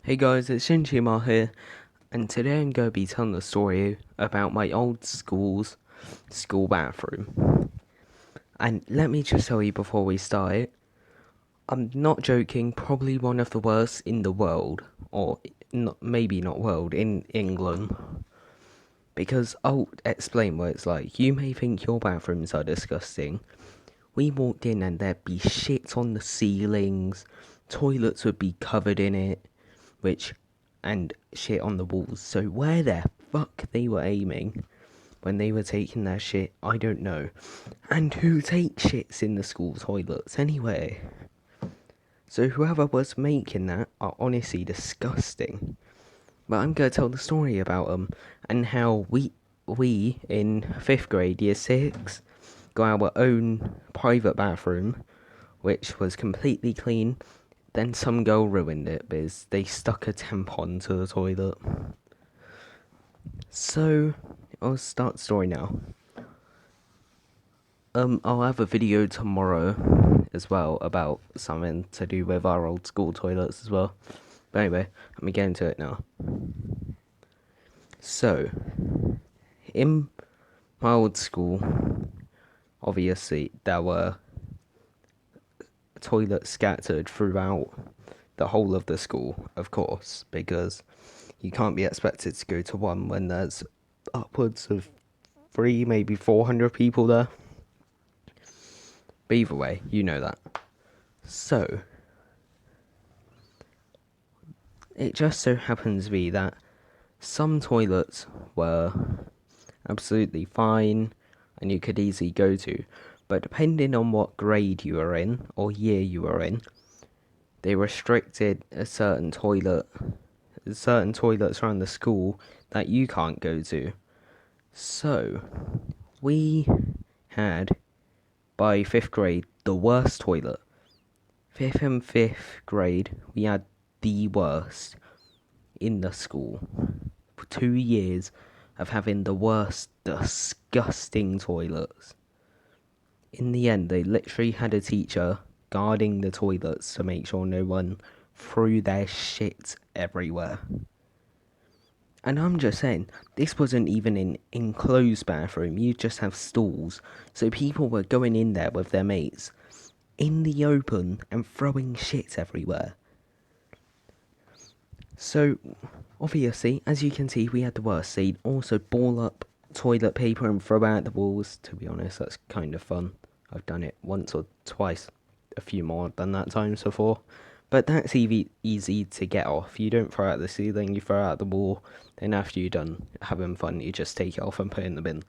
Hey guys, it's Shinchima here, and today I'm going to be telling a story about my old school's school bathroom. And let me just tell you before we start, I'm not joking, probably one of the worst in the world, or not, maybe not world, in England. Because I'll explain what it's like. You may think your bathrooms are disgusting. We walked in and there'd be shit on the ceilings, toilets would be covered in it, which and shit on the walls. So where the fuck they were aiming when they were taking their shit, I don't know. And who takes shits in the school toilets anyway? So whoever was making that are honestly disgusting. But I'm gonna tell the story about them and how we in 5th grade, year 6, got our own private bathroom, which was completely clean. Then some girl ruined it because they stuck a tampon to the toilet. So, I'll start the story now. I'll have a video tomorrow as well about something to do with our old school toilets as well. But anyway, let me get into it now. So, in my old school, obviously, there were toilets scattered throughout the whole of the school, of course, because you can't be expected to go to one when there's upwards of three, maybe 400 people there. But either way, you know that. So, it just so happens to be that some toilets were absolutely fine and you could easily go to, but depending on what grade you were in or year you were in, they restricted certain toilets around the school that you can't go to. So, we had, by 5th grade, the worst toilet. 5th and 5th grade, we had the worst in the school. For 2 years of having the worst, disgusting toilets. In the end, they literally had a teacher guarding the toilets to make sure no one threw their shit everywhere. And I'm just saying, this wasn't even an enclosed bathroom, you just have stalls. So people were going in there with their mates in the open and throwing shit everywhere. So, obviously, as you can see, we had the worst. They'd also ball up toilet paper and throw out the walls. To be honest, that's kind of fun. I've done it once or twice, a few more than that times before. But that's easy to get off. You don't throw out the ceiling, you throw out the wall. Then after you're done having fun, you just take it off and put it in the bin.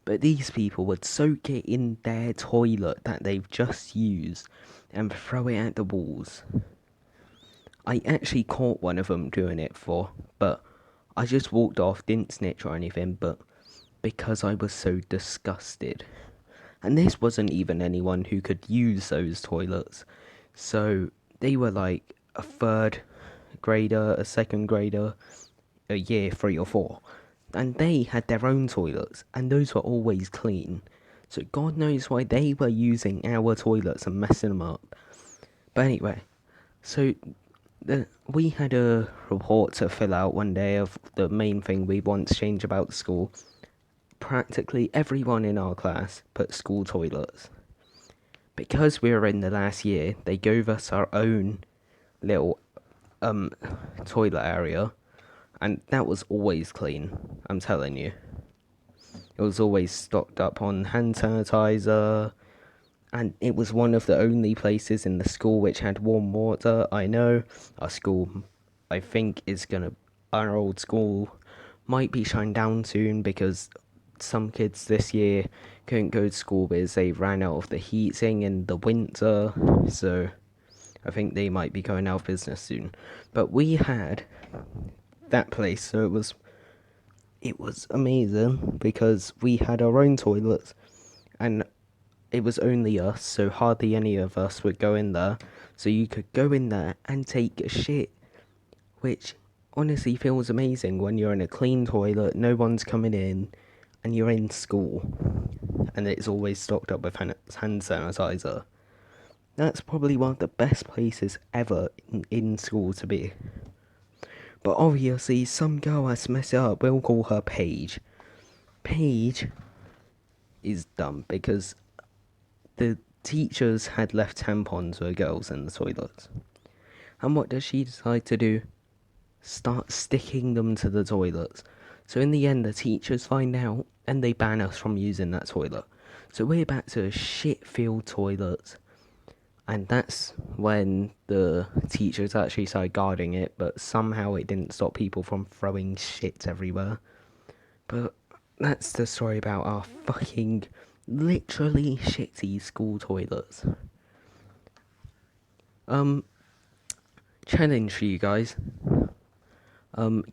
But these people would soak it in their toilet that they've just used and throw it at the walls. I actually caught one of them doing it but I just walked off, didn't snitch or anything, but because I was so disgusted. And this wasn't even anyone who could use those toilets. So they were like a third grader, a second grader, a year 3 or 4. And they had their own toilets, and those were always clean. So God knows why they were using our toilets and messing them up. But anyway, so we had a report to fill out one day of the main thing we want to change about the school. Practically everyone in our class put school toilets. Because we were in the last year, they gave us our own little toilet area, and that was always clean, I'm telling you. It was always stocked up on hand sanitizer, and it was one of the only places in the school which had warm water. I know our school, I think, our old school might be shut down soon because some kids this year couldn't go to school because they ran out of the heating in the winter, so I think they might be going out of business soon. But we had that place, so it was amazing because we had our own toilets and it was only us, so hardly any of us would go in there. So you could go in there and take a shit, which honestly feels amazing when you're in a clean toilet, no one's coming in, and you're in school, and it's always stocked up with hand sanitizer. That's probably one of the best places ever in school to be. But obviously, some girl has messed it up. We'll call her Paige. Paige is dumb because the teachers had left tampons for girls in the toilets. And what does she decide to do? Start sticking them to the toilets. So in the end, the teachers find out and they ban us from using that toilet. So we're back to shit-filled toilets. And that's when the teachers actually started guarding it, but somehow it didn't stop people from throwing shit everywhere. But that's the story about our fucking literally shitty school toilets. Challenge for you guys.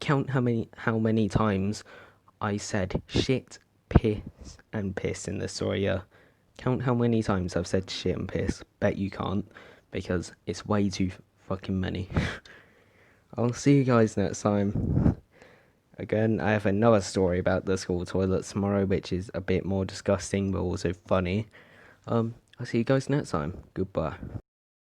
Count how many times I said shit, piss, and piss in this story. Yeah. Count how many times I've said shit and piss. Bet you can't, because it's way too fucking many. I'll see you guys next time. Again, I have another story about the school toilet tomorrow, which is a bit more disgusting but also funny. I'll see you guys next time. Goodbye.